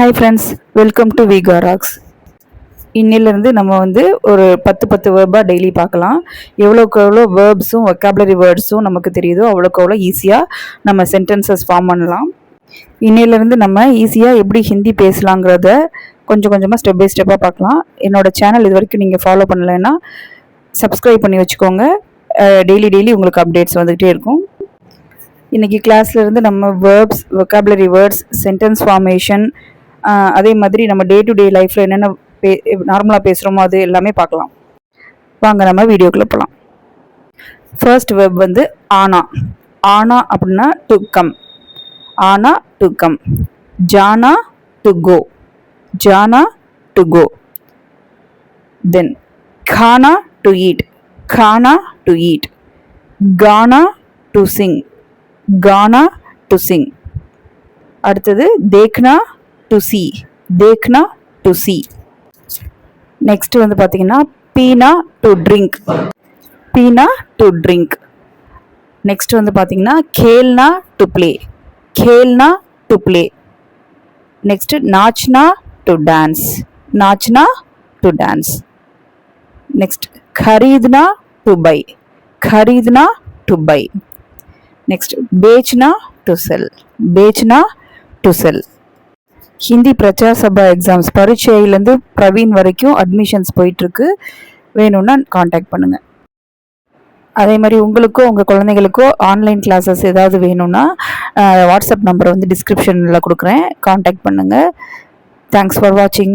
Hi friends, welcome to Vika rocks. இன்னிலேருந்து நம்ம ஒரு 10 வேர்பாக டெய்லி பார்க்கலாம். எவ்வளோக்கு எவ்வளோ வேர்ப்ஸும் வொக்காபுலரி வேர்ட்ஸும் நமக்கு தெரியுதோ அவ்வளோக்கு அவ்வளோ ஈஸியாக நம்ம சென்டென்சஸ் ஃபார்ம் பண்ணலாம். இன்னிலேருந்து நம்ம ஈஸியாக எப்படி ஹிந்தி பேசலாங்கிறத கொஞ்சம் கொஞ்சமாக ஸ்டெப் பை ஸ்டெப்பாக பார்க்கலாம். என்னோடய சேனல் இது வரைக்கும் நீங்கள் ஃபாலோ பண்ணலைன்னா சப்ஸ்கிரைப் பண்ணி வச்சுக்கோங்க. டெய்லி உங்களுக்கு அப்டேட்ஸ் வந்துக்கிட்டே இருக்கும். இன்றைக்கி கிளாஸ்லேருந்து நம்ம verbs, vocabulary words, sentence formation, அதே மாதிரி நம்ம டே டு டே லைஃப்பில் என்னென்ன நார்மலாக பேசுகிறோமோ அது எல்லாமே பார்க்கலாம். வாங்க நம்ம வீடியோக்குள்ளே போகலாம். ஃபர்ஸ்ட் வேர்ப் ஆனா. ஆனா அப்படின்னா டு கம். ஆனா டு கம். ஜானா டு கோ. ஜானா டு கோ. தென் கானா டு ஈட். கானா டு ஈட். கானா டு சிங். கானா டு சிங். அடுத்தது தேக்னா டு சி. தேக்னா டு சி. நெக்ஸ்ட் பார்த்தீங்கன்னா பீனா டு ட்ரிங்க். பீனா டு ட்ரிங்க். நெக்ஸ்ட் பார்த்தீங்கன்னா கேல்னா டு ப்ளே. கேல்னா டு ப்ளே. நெக்ஸ்ட் நாச்னா டு டான்ஸ். நாச்னா டு டான்ஸ். நெக்ஸ்ட் खरीदना டு பை. खरीदना டு பை. நெக்ஸ்ட் बेचना டு செல். बेचना to sell. Hindi Prachar Sabha exams பரீட்சையிலேருந்து பிரவீன் வரைக்கும் அட்மிஷன்ஸ் போயிட்டுருக்கு. வேணும்னா காண்டாக்ட் பண்ணுங்கள். அதே மாதிரி உங்களுக்கோ உங்கள் குழந்தைங்களுக்கோ ஆன்லைன் கிளாஸஸ் ஏதாவது வேணும்னா வாட்ஸ்அப் நம்பரை டிஸ்கிரிப்ஷனில் கொடுக்குறேன். காண்டாக்ட் பண்ணுங்கள். தேங்க்ஸ் ஃபார் வாட்சிங்.